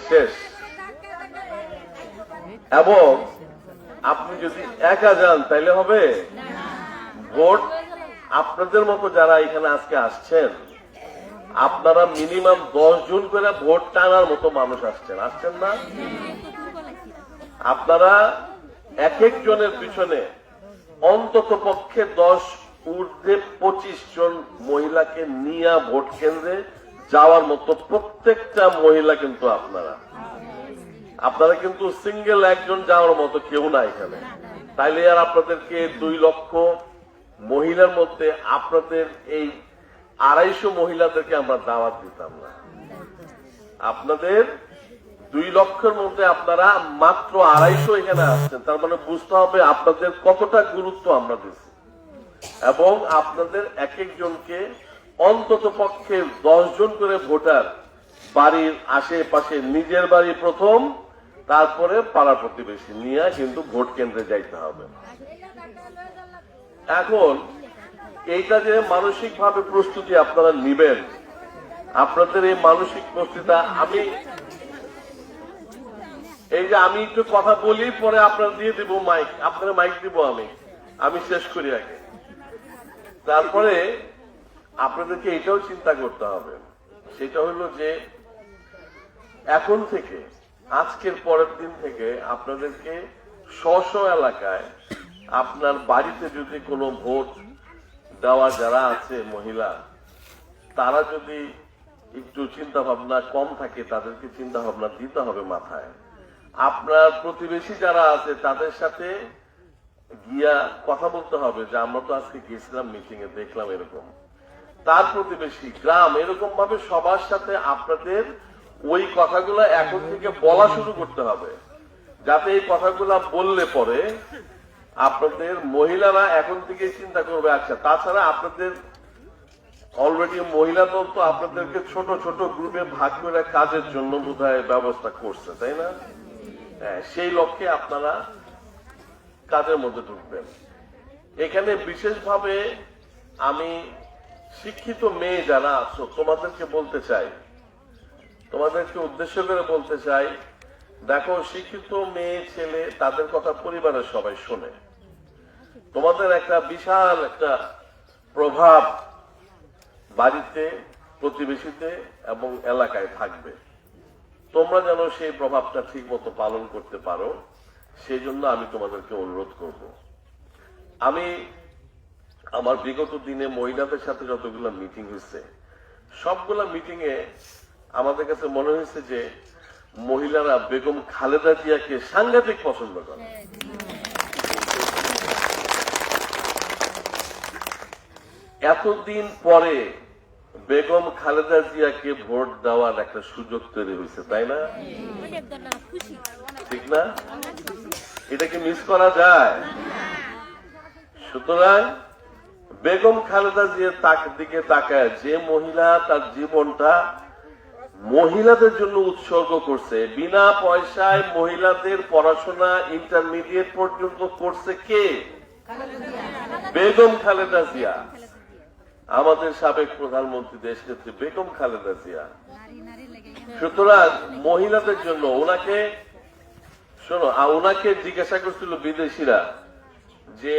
শেষ। এবং আপনি যদি একা যান তাইলে হবে? ভোট আপনাদের মতো যারা এখানে আজকে আসছেন, আপনারা মিনিমাম 10 জন করে ভোট টানার মতো মানুষ আসছেন না? আপনারা এক এক জনের পিছনে অন্তত পক্ষে 10 ঊর্ধ্বে 25 জন মহিলাকে নিয়ে ভোট কেন্দ্রে যাওয়ার মতো প্রত্যেকটা মহিলা কিন্তু আপনারা কিন্তু সিঙ্গেল একজন যাওয়ার মতো কেউ না এখানে। তাইলে আর আপনাদেরকে 2 লক্ষ মহিলার মধ্যে আপনাদের এই 250 মহিলাদেরকে আমরা দাওয়াত দিতাম না। আপনাদের 2 লক্ষের মধ্যে আপনারা মাত্র 250 এখানে আসছেন, তার মানে বুঝতে হবে আপনাদের কতটা গুরুত্ব আমরা দিচ্ছি। এবং আপনাদের এক একজনকে অন্তত পক্ষে 10 জন করে ভোটার বাড়ির আশেপাশে, নিজের বাড়ি প্রথম, তারপরে পাড়া প্রতিবেশী নিয়ে কিন্তু ভোট কেন্দ্রে যাইতে হবে। এখন এইটা যে মানসিক ভাবে প্রস্তুতি আপনারা নিবেন, আপনাদের এই মানসিক প্রস্তুতিটা আমি একটু কথা বলি, পরে আপনার দিয়ে দিব মাইক, আপনার মাইক দিব আমি শেষ করি আগে। তারপরে আপনাদেরকে এটাও চিন্তা করতে হবে, সেটা হলো যে এখন থেকে, আজকের পরের দিন থেকে আপনাদেরকে স্ব এলাকায় আপনার বাড়িতে যদি কোনো ভোট দেওয়া যারা আছে মহিলা, তারা যদি একটু চিন্তা ভাবনা কম থাকে, তাদেরকে চিন্তা ভাবনা দিতে হবে মাথায়। আপনার প্রতিবেশী যারা আছে তাদের সাথে গিয়া কথা বলতে হবে যে আমরা তো আজকে গেছিলাম মিটিং এ, দেখলাম এরকম। তার প্রতিবেশী, গ্রাম, এরকম ভাবে সবার সাথে আপনাদের ওই কথাগুলো এখন থেকে বলা শুরু করতে হবে, যাতে এই কথাগুলা বললে পরে আপনাদের মহিলারা এখন থেকে চিন্তা করবে। আচ্ছা, তাছাড়া আপনাদের অলরেডি মহিলা দল তো আপনাদেরকে ছোট ছোট গ্রুপে ভাগ করে কাজের জন্য বোধহয় ব্যবস্থা করছে, তাই না? সেই লক্ষ্যে আপনারা কাজের মধ্যে ঢুকবেন। এখানে বিশেষভাবে আমি শিক্ষিত মেয়ে যারা আছো তোমাদেরকে বলতে চাই, তোমাদেরকে উদ্দেশ্য করে বলতে চাই, দেখো, শিক্ষিত মেয়ে ছেলে তাদের কথা পরিবারের সবাই শোনে। তোমাদের একটা বিশাল একটা প্রভাব বাড়িতে, প্রতিবেশীতে এবং এলাকায় থাকবে। তোমরা যেন সেই প্রভাবটা ঠিক মতো পালন করতে পারো, সেই জন্য আমি তোমাদেরকে অনুরোধ করব। আমি আমার বিগত দিনে মহিলাদের সাথে যতগুলো মিটিং হয়েছে, সবগুলা মিটিং এ আমাদের কাছে মনে হয়েছে যে মহিলারা বেগম খালেদা জিয়াকে সাংঘাতিক পছন্দ করে। এতদিন পরে বেগম খালেদা জিয়াকে ভোট দেওয়ার একটা সুযোগ তৈরি হয়েছে, তাই না? ঠিক না? এটা কি মিস করা যায়? সুতরাং বেগম খালেদা জিয়ার দিকে তাকায় যে মহিলা তার জীবনটা মহিলাদের জন্য উৎসর্গ করছে, বিনা পয়সায় মহিলাদের পড়াশোনা ইন্টারমিডিয়েট পর্যন্ত করছে কে? বেগম খালেদা জিয়া, আমাদের সাবেক প্রধানমন্ত্রী, দেশনেত্রী বেগম খালেদা জিয়া। সুতরাং মহিলাদের জন্য ওনাকে জিজ্ঞাসা করছিল বিদেশিরা যে,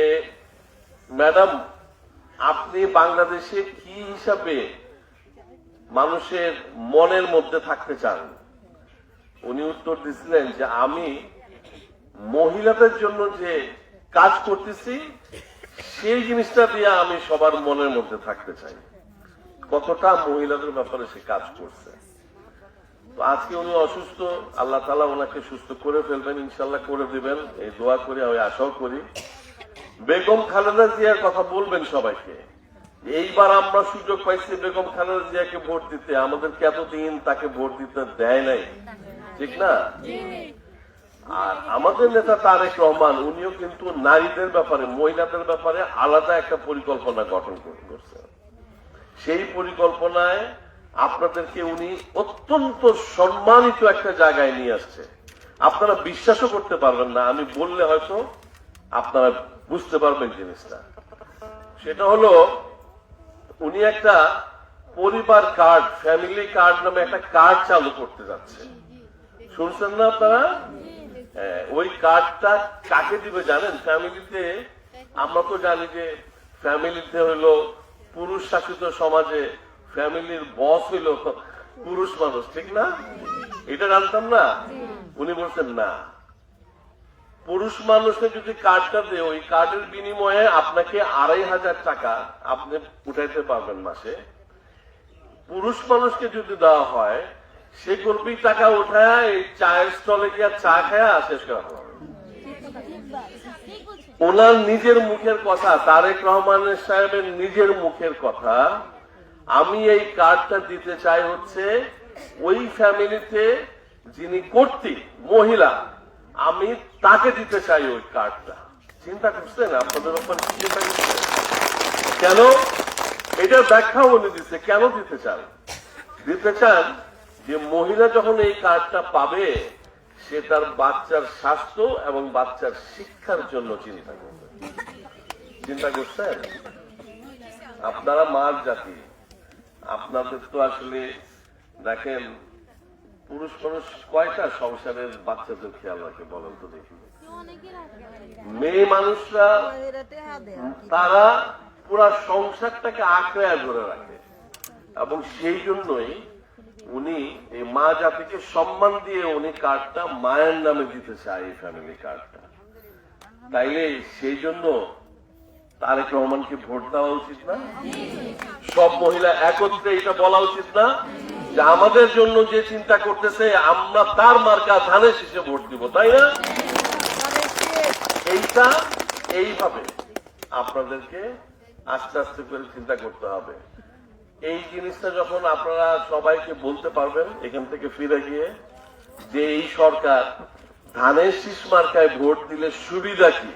ম্যাডাম, আপনি বাংলাদেশে কি হিসাবে মানুষের মনের মধ্যে থাকতে চান? উনি উত্তর দিছিলেন যে, আমি মহিলাদের জন্য যে কাজ করতেছি সেই জিনিসটা দিয়ে আমি সবার মনের মধ্যে থাকতে চাই। কতটা মহিলাদের ব্যাপারে সে কাজ করছে। তো আজকে উনি অসুস্থ, আল্লাহ তাআলা ওনাকে সুস্থ করে ফেলবেন, ইনশাল্লাহ করে দিবেন, এই দোয়া করি, আমি আশাও করি। বেগম খালেদা জিয়ার কথা বলবেন সবাইকে। এইবার আমরা সুযোগ পাইছি বেগম খালেদা জিয়াকে ভোট দিতে, আমাদেরকে এতদিন তাকে ভোট দিতে দেয় নাই, ঠিক না? আর আমাদের নেতা তারেক রহমান, উনিও কিন্তু নারীদের ব্যাপারে, মহিলাদের ব্যাপারে আলাদা একটা পরিকল্পনা গঠন করছে। সেই পরিকল্পনায় আপনাদেরকে উনি অত্যন্ত সম্মানিত একটা জায়গায় নিয়ে আসছে। আপনারা বিশ্বাসও করতে পারবেন না, আমি বললে হয়তো আপনারা বুঝতে পারবেন জিনিসটা। সেটা হলো, উনি একটা পরিবার কার্ড, ফ্যামিলি কার্ড নামে একটা কার্ড চালু করতে যাচ্ছে। শুনছেন না আপনারা? ওই কার্ডটা কাকে দিবে জানেন? ফ্যামিলিতে, আমরা তো জানি যে ফ্যামিলিতে হইলো পুরুষ শাসিত সমাজে ফ্যামিলির বস হইলো পুরুষ মানুষ, ঠিক না? এটা জানতাম না। উনি বলছেন না, পুরুষ মানুষকে যদি কার্ডটা দেয়, ওই কার্ডের বিনিময়ে আপনাকে 2500 টাকা আপনি উঠাইতে পারবেন মাসে। পুরুষ মানুষকে যদি দেওয়া হয়, সে করবি টাকা উঠায় এই চায়ের স্টলে গিয়ে চা খায়া শেষ করা হবে। ওনার নিজের মুখের কথা, তারেক রহমান সাহেবের নিজের মুখের কথা, আমি এই কার্ডটা দিতে চাই হচ্ছে ওই ফ্যামিলিতে যিনি কর্ত্রী মহিলা, আমি তাকে দিতে চাই ওই কার্ডটা। চিন্তা করছেন আপনাদের উপর? চিন্তা করছেন কেন? এটার ব্যাখ্যা উনি দিচ্ছে কেন দিতে চান। দিতে চান যে মহিলা যখন এই কার্ডটা পাবে, সে তার বাচ্চার স্বাস্থ্য এবং বাচ্চার শিক্ষার জন্য চিন্তা করবে। চিন্তা করছেন? আপনারা মার জাতি, আপনাদের তো আসলে দেখেন, পুরুষ মানুষ কয়টা সংসারের বাচ্চাদের খেয়াল রাখে বলেন তো দেখি? মেয়ে মানুষরা তারা পুরা সংসারটাকে আঁকড়ে ধরে রাখে, এবং সেই জন্যই উনি এই মা জাতিকে সম্মান দিয়ে উনি কার্ডটা মায়ের নামে দিতে চায়, এই ফ্যামিলি কার্ডটা। তাইলে সেই জন্য তারেক রহমানকে ভোট দেওয়া উচিত না? সব মহিলা একত্রে এটা বলা উচিত না যে আমাদের জন্য যে চিন্তা করতেছে আমরা তার মার্কা ধানের শীষে ভোট দিব, তাই না? এইটা এইভাবে আপনাদেরকে আস্তে আস্তে করে চিন্তা করতে হবে। এই জিনিসটা যখন আপনারা সবাইকে বলতে পারবেন এখান থেকে ফিরে গিয়ে, যে এই সরকার ধানের শীষ মার্কায় ভোট দিলে সুবিধা কি,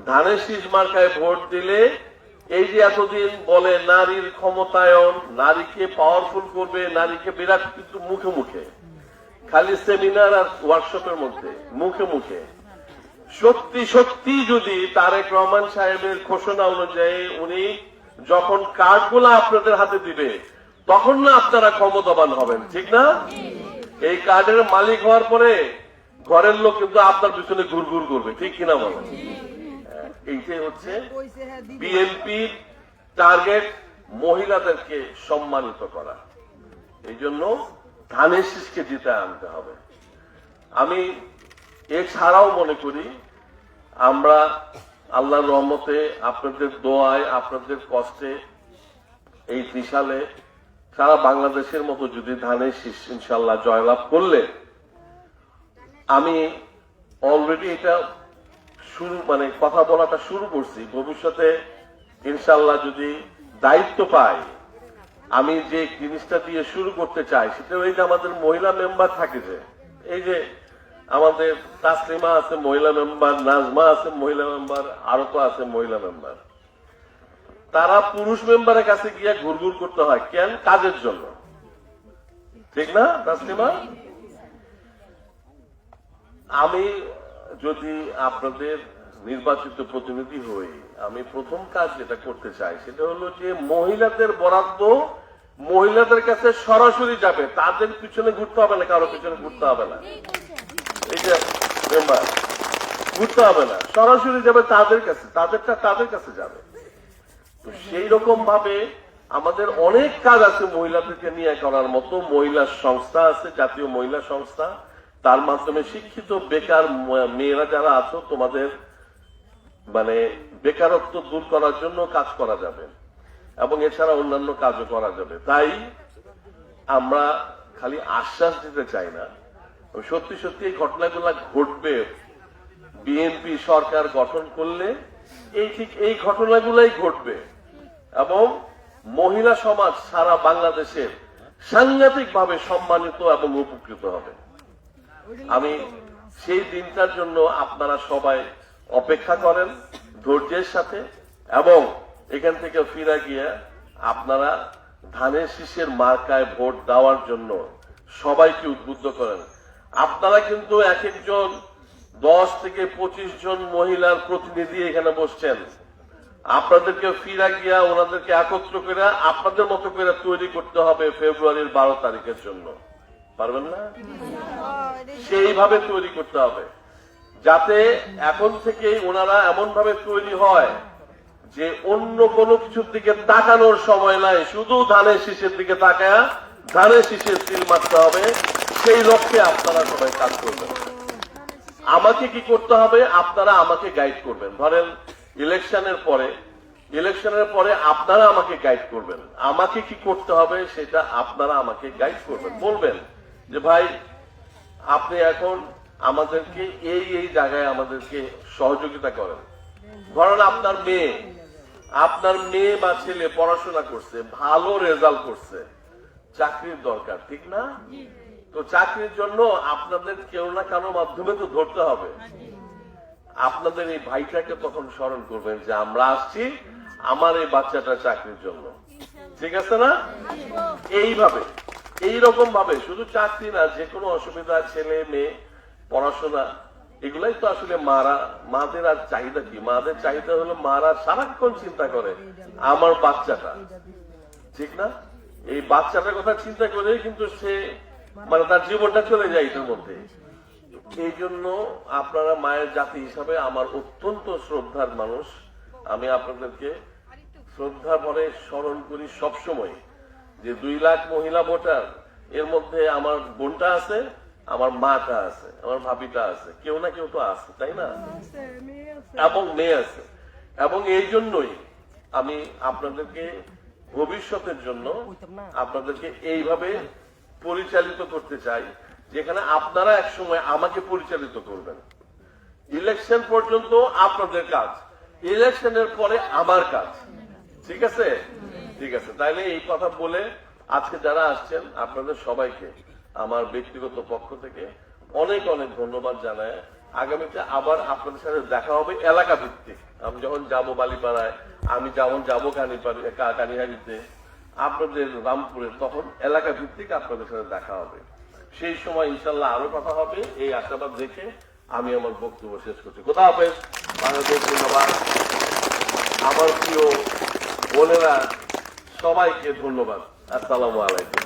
ধানের শীষ মার্কায় ভোট দিলে এই যে এতদিন বলে নারীর ক্ষমতায়ন, নারীকে পাওয়ারফুল করবে, নারীকে বিরাট, কিন্তু মুখে মুখে খালি সেমিনার আর ওয়ার্কশপের মধ্যে মুখে মুখে। সত্যি সত্যি যদি তারেক রহমান সাহেবের ঘোষণা অনুযায়ী উনি যখন কার্ডগুলো আপনাদের হাতে দিবে, তখন না আপনারা ক্ষমতাবান হবেন, ঠিক না? এই কার্ডের মালিক হওয়ার পরে ঘরের লোক কিন্তু আপনার পিছনে ঘুরঘুর করবে, ঠিক কিনা বলেন? এইটাই হচ্ছে বিএনপির টার্গেট, মহিলাদেরকে সম্মানিত করা। এই জন্য ধানের শীষকে জিতে আনতে হবে। আমি এছাড়াও মনে করি আমরা আল্লাহর রহমতে, আপনাদের দোয়ায়, আপনাদের কষ্টে এই ত্রিশালে সারা বাংলাদেশের মতো যদি ধানের শীষ ইনশাল্লাহ জয়লাভ করলে, আমি অলরেডি এটা শুরু কথা বলাটা শুরু করছি, ভবিষ্যতে ইনশাল্লাহ যদি দায়িত্ব পাই, আমি যে জিনিসটা দিয়ে শুরু করতে চাই সেটা ওই যে আমাদের মহিলা মেম্বার থাকে, যে এই যে আমাদের তাসলিমা আছে মহিলা মেম্বার, নাজমা আছে মহিলা মেম্বার, আরো তো আছে মহিলা মেম্বার, তারা পুরুষ মেম্বারের কাছে গিয়ে ঘুরঘুর করতে হয় কেন? কাজের জন্য, ঠিক না তাসলিমা? আমি যদি আপনাদের নির্বাচিত প্রতিনিধি হই, আমি প্রথম কাজ যেটা করতে চাই সেটা হলো যে মহিলাদের বরাদ্দ মহিলাদের কাছে সরাসরি যাবে, তাদের পিছনে ঘুরতে হবে না, কারো পিছনে ঘুরতে হবে না, এই যে মেম্বার ঘুরতে হবে না, সরাসরি যাবে তাদের কাছে, তাদেরটা তাদের কাছে যাবে। তো সেই রকম ভাবে আমাদের অনেক কাজ আছে মহিলাদেরকে নিয়ে করার মতো। মহিলা সংস্থা আছে, জাতীয় মহিলা সংস্থা, তার মাধ্যমে শিক্ষিত বেকার মেয়েরা যারা আছো, তোমাদের বেকারত্ব দূর করার জন্য কাজ করা যাবে, এবং এছাড়া অন্যান্য কাজও করা যাবে। তাই আমরা খালি আশ্বাস দিতে চাই না, সত্যি সত্যি এই ঘটনাগুলো ঘটবে। বিএনপি সরকার গঠন করলে ঠিক এই ঘটনাগুলাই ঘটবে, এবং মহিলা সমাজ সারা বাংলাদেশের সাংঘাতিক ভাবে সম্মানিত এবং উপকৃত হবে। আমি সেই দিনটার জন্য আপনারা সবাই অপেক্ষা করেন ধৈর্যের সাথে, এবং এখান থেকে ফিরে গিয়ে আপনারা ধানের শীষের মার্কায় ভোট দেওয়ার জন্য সবাইকে উদ্বুদ্ধ করেন। আপনারা কিন্তু এক একজন 10 থেকে 25 জন মহিলার প্রতিনিধি এখানে বসছেন, আপনাদেরকে ফিরা গিয়া ওনাদেরকে একত্র করে আপনাদের মতো করে তৈরি করতে হবে ফেব্রুয়ারির 12 তারিখের জন্য। পারবেন না? সেইভাবে তৈরি করতে হবে, যাতে এখন থেকে ওনারা এমন ভাবে তৈরি হয় যে অন্য কোনো কিছুর দিকে তাকানোর সময় নাই, শুধু ধানের শীষের দিকে তাকায় ধানের শীষের সিল মারতে হবে। সেই লক্ষ্যে আপনারা সবাই কাজ করবেন। আমাকে কি করতে হবে, আপনারা আমাকে গাইড করবেন। ধরেন ইলেকশনের পরে আপনারা আমাকে গাইড করবেন। আমাকে কি করতে হবে সেটা আপনারা আমাকে গাইড করবেন, বলবেন যে ভাই আপনি এখন আমাদেরকে এই জায়গায় আমাদেরকে সহযোগিতা করেন। ধরেন আপনার মেয়ে বা ছেলে পড়াশোনা করছে, ভালো রেজাল্ট করছে, চাকরির দরকার, ঠিক না? তো চাকরির জন্য আপনাদের কেউ না কারো মাধ্যমে তো ধরতে হবে। আপনাদের এই ভাইটাকে তখন স্মরণ করবেন যে আমরা আসছি আমার এই বাচ্চাটা চাকরির জন্য, ঠিক আছে না? এইরকম ভাবে শুধু চাকরি না, যে কোনো অসুবিধা, ছেলে মেয়ে পড়াশোনা, এগুলাই তো আসলে মাদের আর চাহিদা কি? মাদের চাহিদা হলো মারা সারাক্ষণ চিন্তা করে আমার বাচ্চাটা, ঠিক না? এই বাচ্চাটার কথা চিন্তা করে কিন্তু সে তার জীবনটা চলে যায় এটার মধ্যে। এই জন্য আপনারা মায়ের জাতি হিসাবে আমার অত্যন্ত শ্রদ্ধার মানুষ। আমি আপনাদেরকে শ্রদ্ধা ভরে স্মরণ করি সবসময় যে 2 লাখ মহিলা ভোটার, এর মধ্যে আমার বোনটা আছে, আমার মাটা আছে, আমার ভাবিটা আছে, কেউ না কেউ তো আছে, তাই না? এবং মেয়ে আছে। এবং এই জন্যই আমি আপনাদেরকে ভবিষ্যতের জন্য আপনাদেরকে এইভাবে পরিচালিত করতে চাই, যেখানে আপনারা একসময় আমাকে পরিচালিত করবেন। ইলেকশন পর্যন্ত আপনাদের কাজ, ইলেকশনের পরে আমার কাজ, ঠিক আছে? ঠিক আছে, তাইলে এই কথা বলে আজকে যারা আসছেন আপনাদের সবাইকে আমার ব্যক্তিগত পক্ষ থেকে অনেক অনেক ধন্যবাদ জানায়। আগামীতে আবার আপনাদের সাথে দেখা হবে এলাকা ভিত্তিক। আমি যখন যাবো বালিপাড়ায়, আমি যেমন যাবো কানিহারিতে, আপনাদের রামপুরে, তখন এলাকা ভিত্তিক আপনাদের সাথে দেখা হবে। সেই সময় ইনশাল্লাহ আরো কথা হবে, এই আশাবাদ দেখে আমি আমার বক্তব্য শেষ করছি। খোদা হাফেজ। বাংলাদেশ ধন্যবাদ। আমার প্রিয় বোনেরা সবাইকে ধন্যবাদ। আসসালামু আলাইকুম।